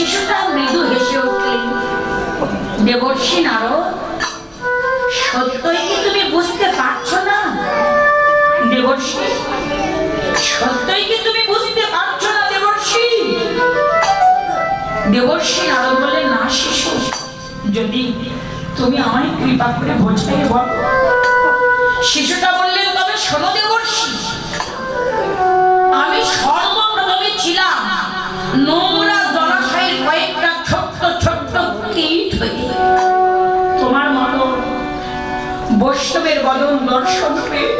শিশুটা মৃদু হেসে উঠলেন। দেবর্ষি নারদ, সত্যই কি তুমি বুঝতে পারছো না? দেবর্ষি, সত্যই কি তুমি বুঝতে পারছো না দেবর্ষি? দেবর্ষি নারদ বললেন, না শিশু, যদি তুমি আমায় কৃপা করে বোঝাই বলো। শিশুটা বললেন, তবে শোনো দেবর্ষি, আমি সর্বপ্রথমে ছিলাম নোংরা জলাশয়ের কয়েকটা ছোট্ট ছোট্ট কীট হয়ে। তোমার মতো বৈষ্ণবের বদন দর্শন পেয়ে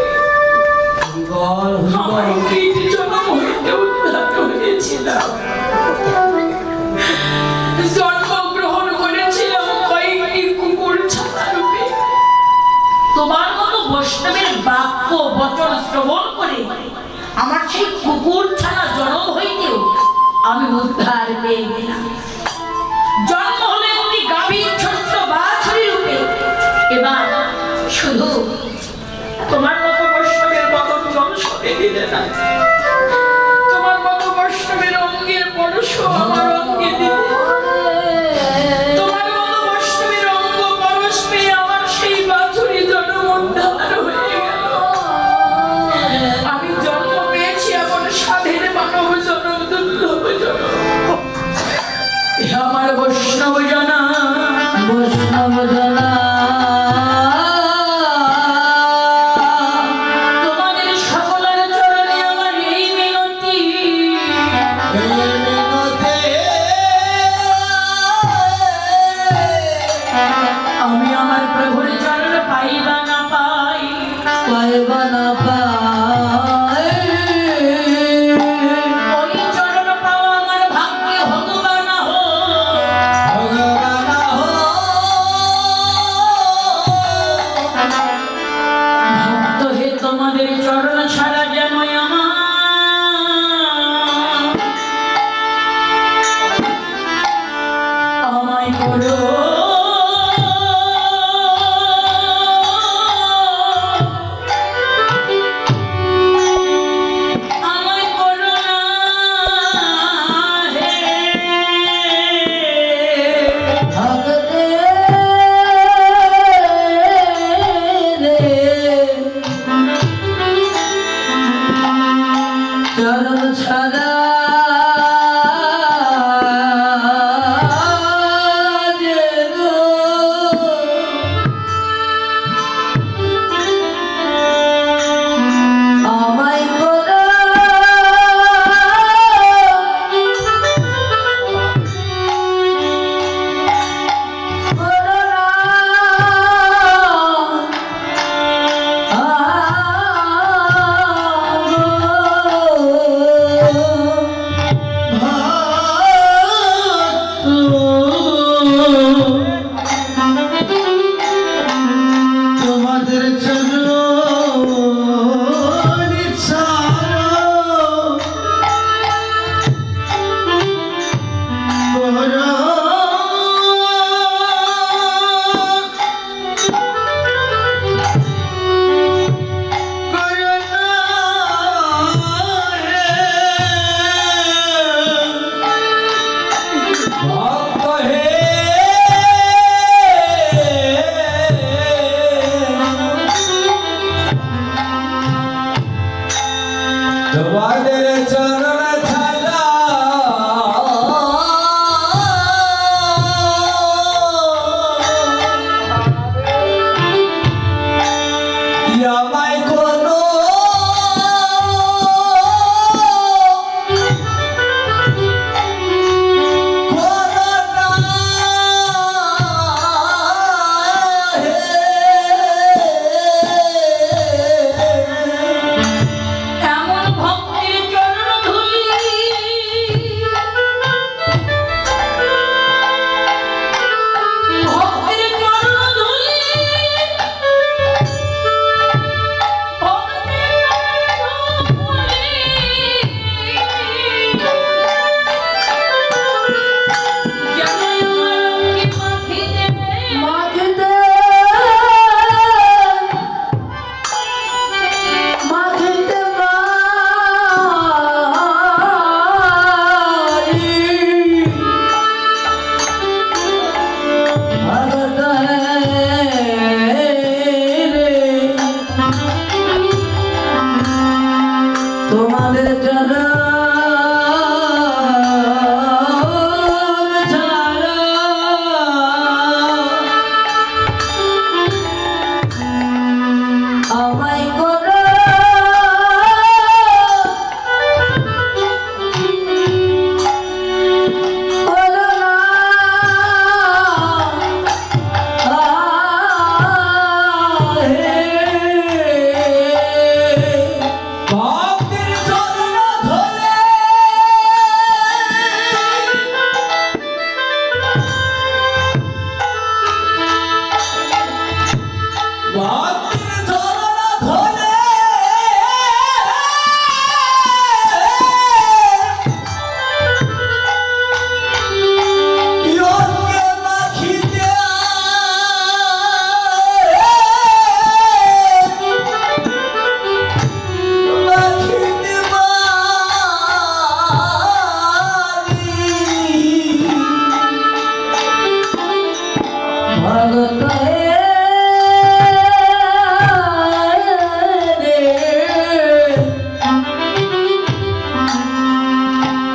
আমার কীট জন্ম হইতে উদ্ধার হয়েছিলাম। জন্মগ্রহণ করেছিলাম কয়েকটি কুকুর ছানা রূপে। তোমার মতো বৈষ্ণবের বাক্য বচন শ্রবণ করে আমার সেই কুকুর ছানা জন্ম হইতেও আমি উদ্ধার পেয়ে গেলাম। জন্ম হলো একটি গাভীর ছোট্ট বাছুরি রূপে। এবার শুধু তোমার মতো বৈষ্ণবের বদন দর্শনে দিলে না, তোমার মতো বৈষ্ণবের অঙ্গের পরশ আমার অঙ্গে দিলে। তোমার মতো বৈষ্ণবের অঙ্গ পরশ পেয়ে আমার সেই বাছুরি জন্ম উদ্ধার হয়ে গেল। আমি জন্ম পেয়েছি এমন স্বাধীন মানব জনম, দুর্লভ জনম। আমার বৈষ্ণব জানা, বৈষ্ণব জানা, তোমাদের সকলের চরণে আমার এই মিনতি। আমি আমার প্রভুর চরণ পাইবা না পাই, পাইবা না পাই, ওই চরণ পাওয়া আমার ভাগ্যে ভগবান না হো, ভগবান না হো। ভক্ত হে তোমাদের চরণ ছাড়া যেন আমার আমায় করো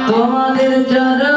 তোমাদের যারা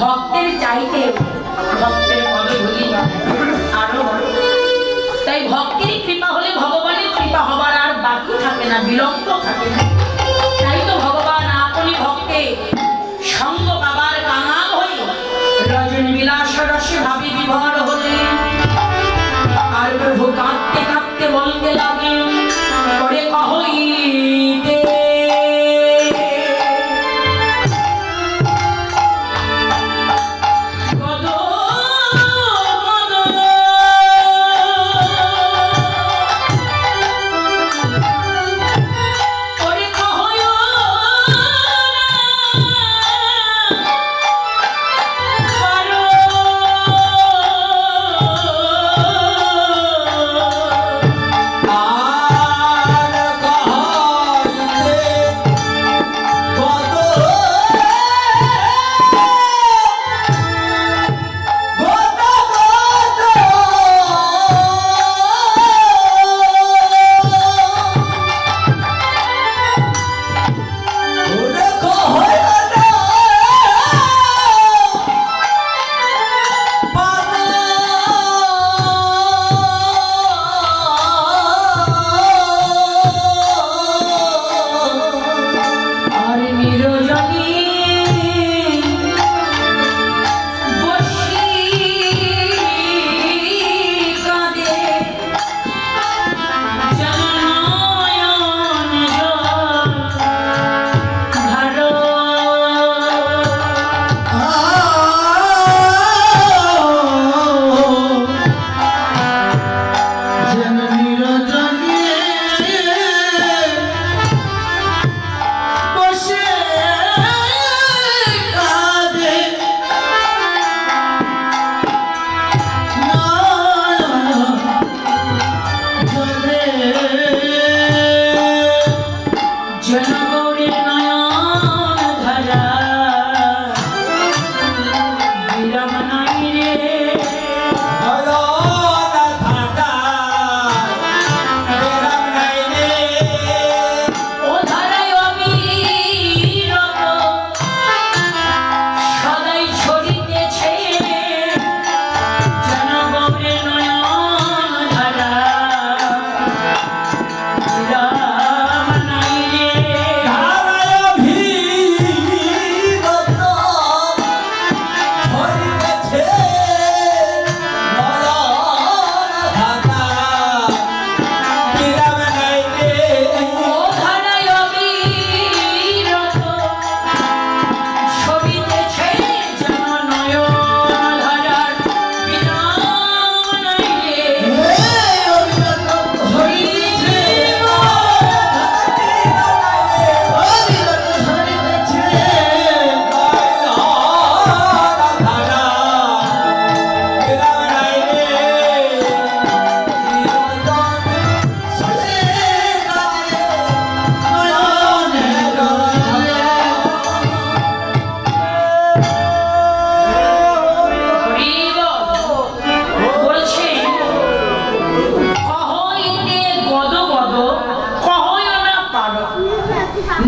ভক্তের চাইতে ভক্তের পদধূলি আরো বড়। তাই ভক্তের কৃপা হলে ভগবানের কৃপা হবার আর বাকি থাকে না, বিলম্ব থাকে না। তাই তো ভগবান আপনি ভক্তে সঙ্গ বাবার কাঙাল হয়ে রজনী বিলাস রসে ভাবি বিভোর হলেন। আর প্রভু কাঁদতে কাঁদতে বলতে লাগেন, করে কহইতে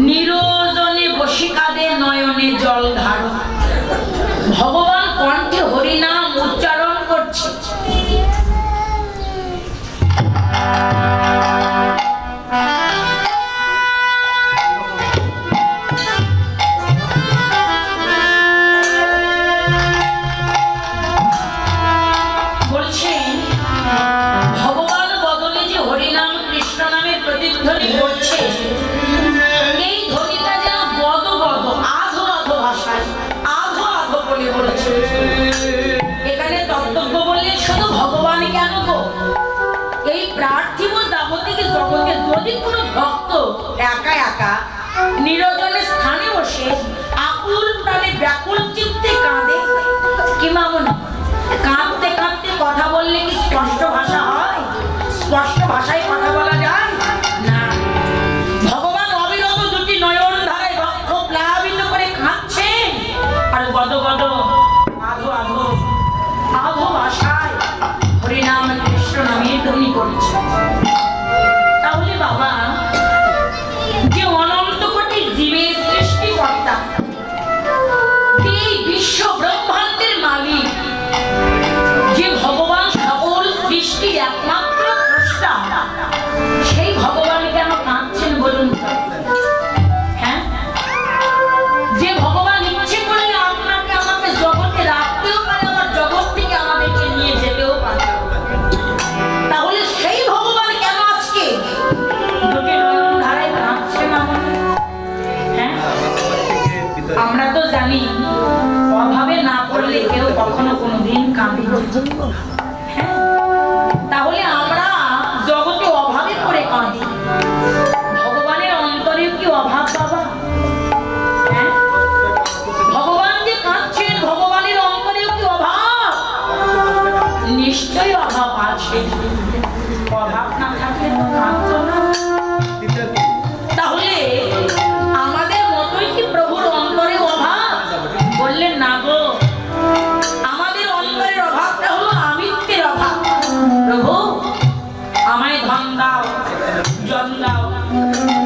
নিরজনে বসি কাঁদে নয়নে জল ধার। ভগবান কণ্ঠে হরিনাম উচ্চারণ করছে। বলছেন ভগবান বদলে যে হরিনাম কৃষ্ণ নামে প্রতিধ্বনি করছে, এই ধ্বনিটা যেন গদ গদ আধো আধো ভাষায় আধো আধো বলে বলেছে। এখানে তত্ত্বজ্ঞ বললেন শুধু ভগবান কেন গো, এই পার্থিব জাগতিক জগতে যদি কোনো ভক্ত একা একা নিরজনের স্থানে বসে আকুল প্রাণে ব্যাকুল চিত্তে কাঁদে, কি মামুন কাঁদতে কাঁদতে কথা বললে কি স্পষ্ট ভাষা হয়? স্পষ্ট ভাষায় কথা বলা যায় না। ভগবান অবিরত দুটি নয়ন ধারায় রক্ষ প্লাবিত করে কাঁদছেন আর গদ গদ আধো আধো আধো ভাষায় হরিনাম কৃষ্ণ নামে ধ্বনি করছে। তাহলে বাবা যে অনন্ত কোটি জীবের সৃষ্টিকর্তা, সেই বিশ্ব তাহলে আমরা জগতে অভাবে পড়ে কাঁদি, ভগবানের অন্তরে কি অভাব বাবা? হ্যাঁ, ভগবান যে কাঁদছেন, ভগবানের অন্তরে কি অভাব? নিশ্চয়ই অভাব আছে, অভাব না থাকলে তো কাঁদতো না। তাহলে আমাদের মতোই কি প্রভুর অন্তরে অভাব? বললেন না গো, আমাদের অন্তরের অভাবটা হলো আমিত্বের অভাব। প্রভু আমায় ধন দাও, জন দাও,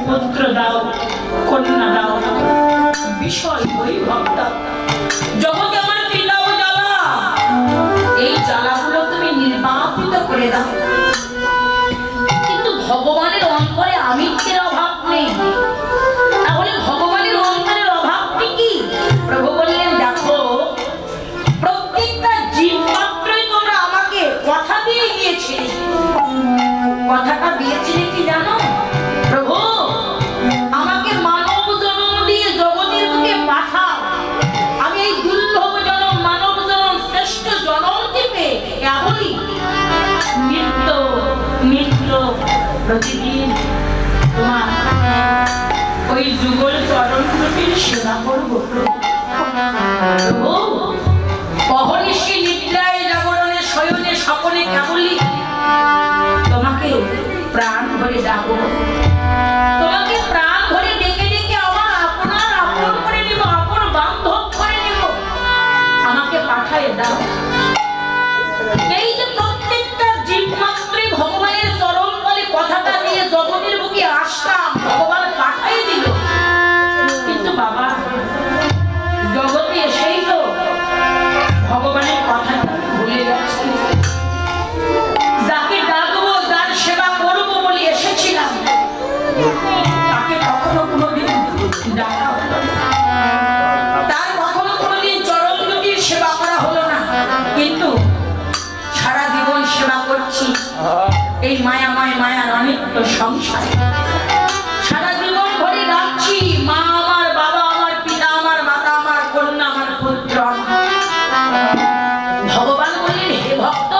পুত্র দাও, কন্যা দাও, বিষয় বৈভব দাও, জগতে আমার পিতাও জ্বালা, এই জ্বালাগুলো তুমি নির্বাপিত করে দাও। কিন্তু ভগবানের অন্তরে আমিত্বের অভাব নেই। তাহলে ভগবানের অন্তরের অভাবটি কি? প্রভু বললেন দেখো, প্রত্যেকটা জীব মাত্রই তোমরা আমাকে কথা দিয়ে গিয়েছিলে। কথাটা দিয়েছিলে কি জানো? প্রভু আমাকে মানব জন্ম দিয়ে জগতের বুকে পাঠাও, আমি এই দুর্লভ জনম মানব জনম শ্রেষ্ঠ জনম থেকে কেবলই নিত্য নিত্য প্রতিদিন তোমার ওই যুগল চরণ দুটির সেবা করবো। প্রভু অহর্নিশি নিদ্রায় জাগরণে শয়নে স্বপনে কেবলই তোমাকে প্রাণ ভরে ডাকবো, তোমাকে প্রাণ ভরে ডেকে ডেকে আমার আপনার আপন করে নিব, আপন বান্ধব করে নিব, আমাকে পাঠায় দাও। এই যে প্রত্যেকটা জীব মাত্রই ভগবানের চরণ তলে কথাটা দিয়ে জগতের বুকে আসলাম, ভগবান পাঠাই দিল। কিন্তু বাবা জগতে এসেই তো ভগবানের কথাটা ভুলে যাচ্ছি। যাকে ডাকবো, যার সেবা করবো বলে এসেছিলাম, তাকে কখনো কোনোদিন ডাকা হলো না, তার কখনো কোনোদিন চরণ দুটির সেবা করা হলো না। কিন্তু সারা জীবন সেবা করছি এই মায়াময় মায়ার অনিত্য সংসার। সারা জীবন ধরে ডাকছি মা আমার, বাবা আমার, পিতা আমার, মাতা আমার, কন্যা আমার, পুত্র আমার। ভগবান বললেন হে ভক্ত,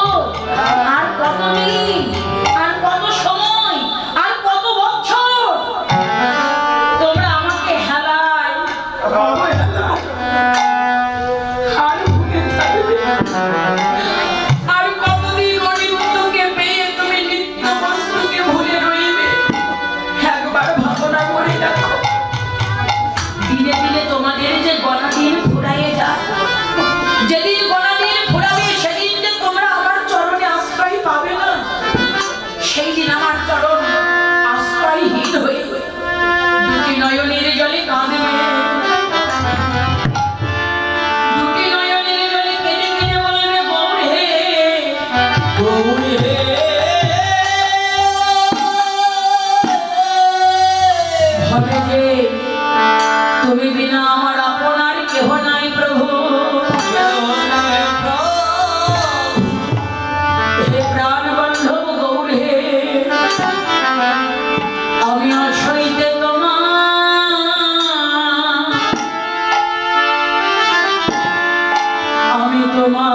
আর কতদিন, আর কত সময়, আর কত বছর তোমরা আমাকে হেলায় আর ভুলে থাকবে? আর কতদিন অনিত্যকে পেয়ে তুমি নিত্য বস্তুকে ভুলে রইবে? একবার ভাবনা করে দেখো, ধীরে ধীরে তোমাদের যে গণা দিন ফুরাইয়ে যায়, যেদিন গণা দিন ফুরাবে সেদিন যে তোমরা আমার চরণে আশ্রয় পাবে না, সেই দিন আমার চরণ আশ্রয়হীন হয়ে দুটি নয়নের জলে কাঁদবে, দুটি নয়নের জলে কেঁদে কেঁদে বলবে গৌর হে, গৌর হে, ভবে যে তুমি বিনা আমার আপনার কেহ নাই প্রভু। হে প্রাণ বন্ধব গৌর হে, আমি অসইতে আমি তোমার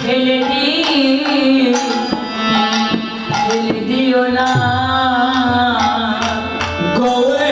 ফেলে দিও না গৌরে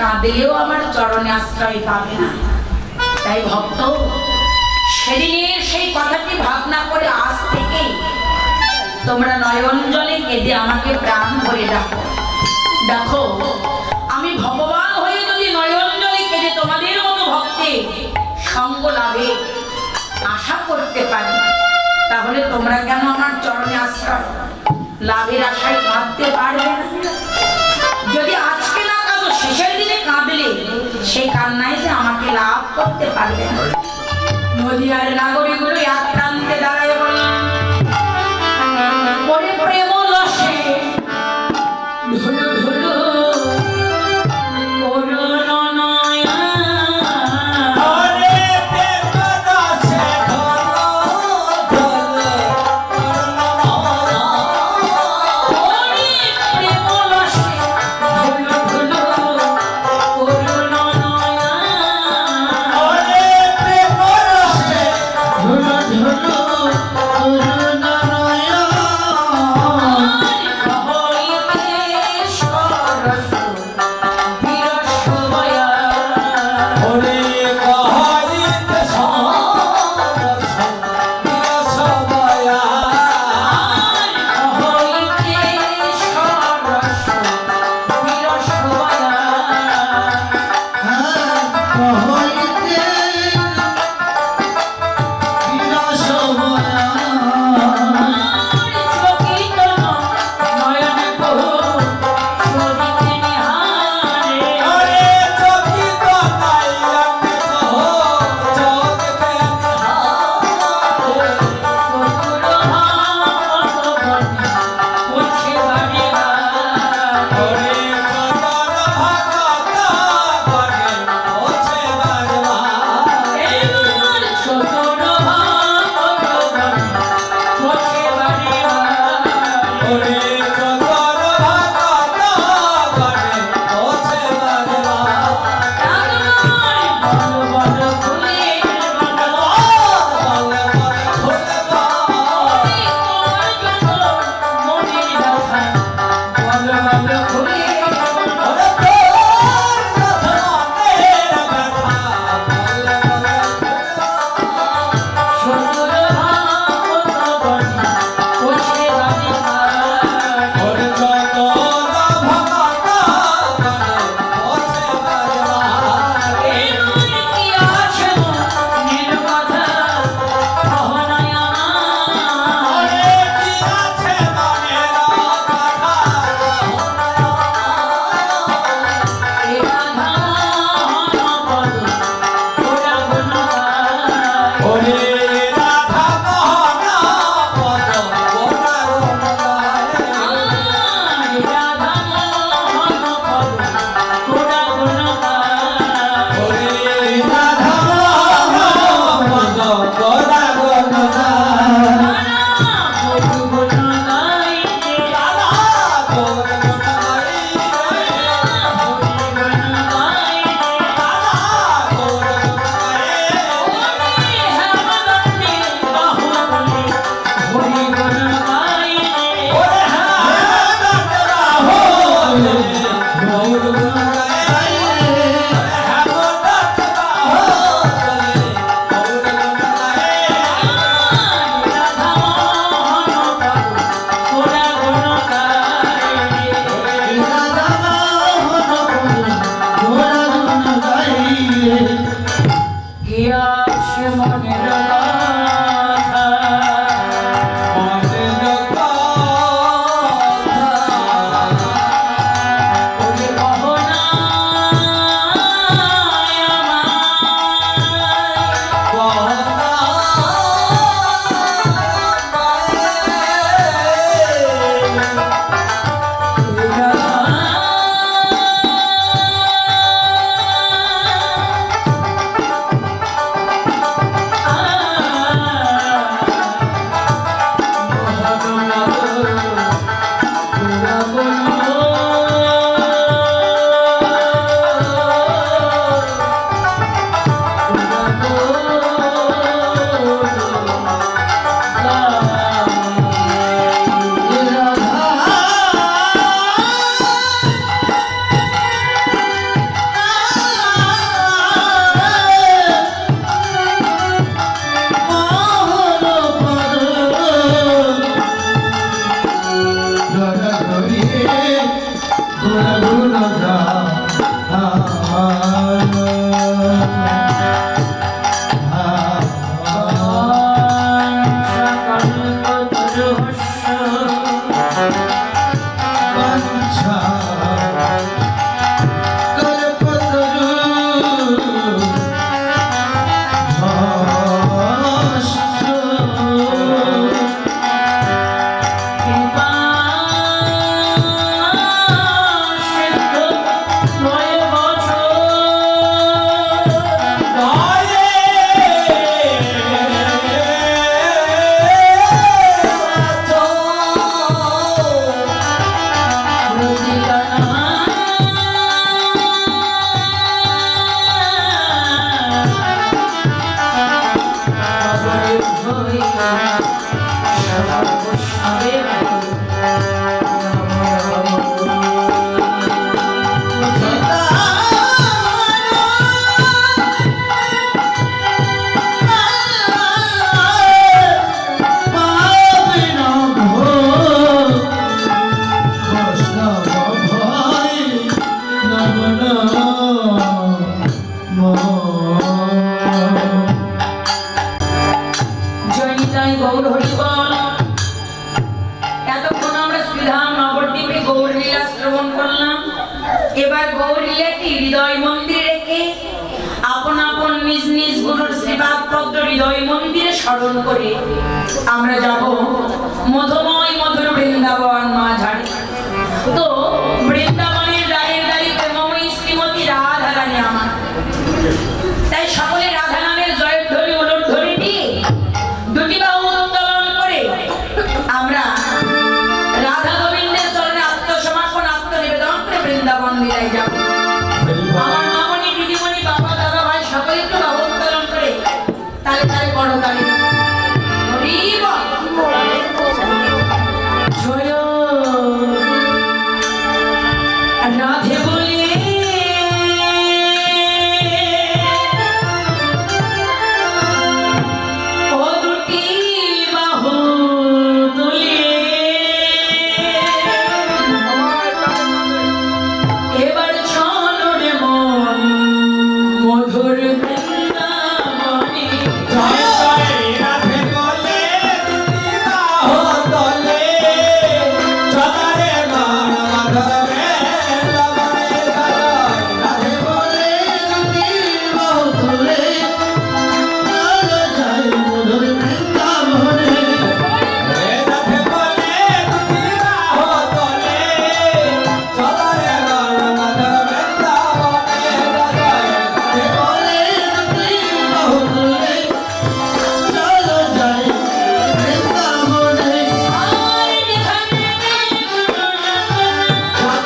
কাঁদিলেও আমার চরণে আশ্রয় পাবে না। তাই ভক্ত সেদিনের সেই কথাটি ভাবনা করে আজ থেকে তোমরা নয়ন জলে কেঁদে আমাকে প্রাণ ভরে ডাকো। দেখো আমি ভগবান হয়ে যদি নয়ন জলে কেঁদে তোমাদের মতো ভক্তের সঙ্গ লাভে আশা করতে পারি, তাহলে তোমরা কেন আমার চরণে আশ্রয় লাভের আশায় কাঁদতে পারবে না? যদি আজকে না কাঁদো শেষের দিনে কাঁদলে সেই কান্নায় যে আমাকে লাভ করতে পারবে না। নদীয়ার নাগরিকগুলো এক প্রান্তে দাঁড়ায় বললেন, ওরে প্রেম লসে ধুলু ধুলু অরুণ নয়ন ধুলু হই সর্বস্বে এবার গৌরীলাটি হৃদয় মন্দিরে রেখে আপন আপন নিজ নিজ গুরুর শ্রীপাদ পদ্ম হৃদয় মন্দিরে স্মরণ করে আমরা যাব মধুময় মধুর বৃন্দাবন মাঝারে। তো বৃন্দাবনের রায়ের দাঁড়ি প্রেমময়ী শ্রীমতী রাধা রানী আমার, তাই সকলে রাধা নামের জয়ধ্বনি উলধ্বনি দিয়ে দুটি বাহু উত্তোলন করে আমরা রাধা গোবিন্দের চরণে আত্মসমর্পণ আত্মনিবেদন করে বৃন্দাবন লীলায় যাব। আমার মামনি দিদিমণি বাবা দাদা ভাই সকলে একটু বাহু উত্তোলন করে তালে তালে বড় তালে জয় রাধে বলে ও দুটি বাহু তুলে এবার চলো রে মন মধুর বৃন্দাবনে। জয় জয় রাধে বলে দুটি বাহু তোলে চলে মন মধুর বৃন্দাবনে। রাধে বলে দুটি বাহু তোলে চলে যায় মধুর বৃন্দাবনে। রাধে বলে দুটি বাহু তোলে চলে মন মধুর বৃন্দাবনে। রাধে বলে দুটি বাহু তোলে চলো যাই বৃন্দাবনে। আর এখানে সাধনা জয়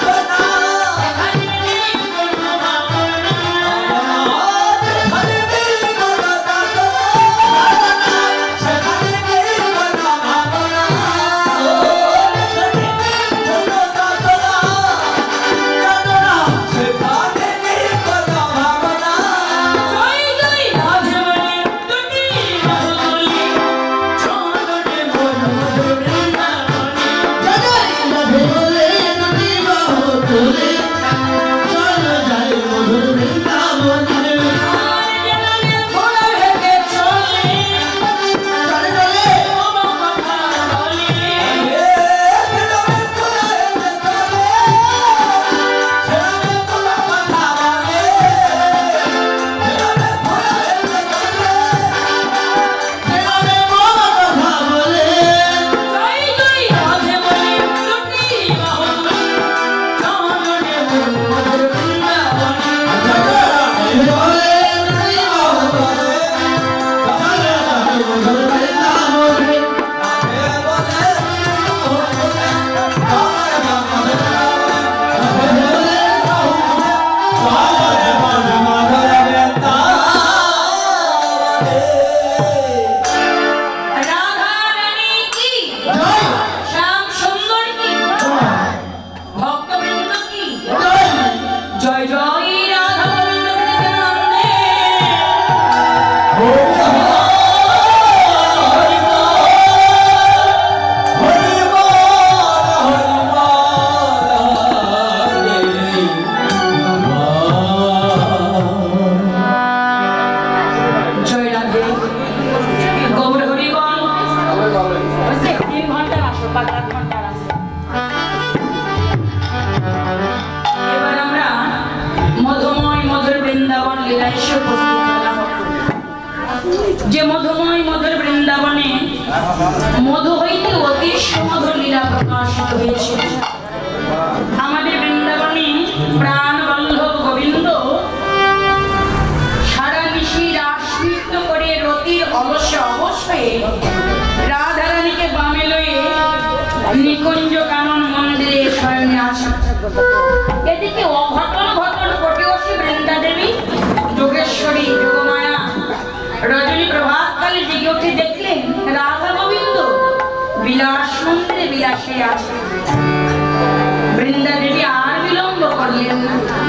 জয় রাধে বলে দুটি বাহু তুলে চলো রে মন মধুর বৃন্দাবনে। আর জানালে ঘোড়া হেঁটে চলে কোনো কথা বলে জয় জয় রাধে বলে দুটি বাহু তুলে চলো রে মন মধুর বৃন্দাবনে। রাধা রানী কি শ্যাম সুন্দর কি ভক্তবৃন্দ কি জয় জয় রাধা গোবিন্দ নন্দে। জয় রাধে গৌর হরি বল। 3 ঘন্টার আসো 5 ঘন্টার আসো। এবার আমরা মধুময় মধুর বৃন্দাবন লীলায় এসে উপস্থিত হলাম। যে মধুময় মধুর বৃন্দাবনে মধু হইতে অতিষ্ঠ মধুর লীলা প্রকাশিত হয়েছে। আমাদের বৃন্দাবনে প্রাণ বল্লভ গোবিন্দ সারা নিশি রাস নৃত্য করে রতির অলসে অবশ্যই রাধারানীকে বামে লয়ে নিকুঞ্জ কানন মন্দিরে শয়নে আসা। এদিকে অঘটন ঘটন কোটিবসী বৃন্দা দেবী যোগেশ্বরী যোগমায়া রজনী প্রভাতকালে জেগে উঠে দেখলেন আসিয়াছে। বৃন্দা দেবী আর বিলম্ব করলেন না।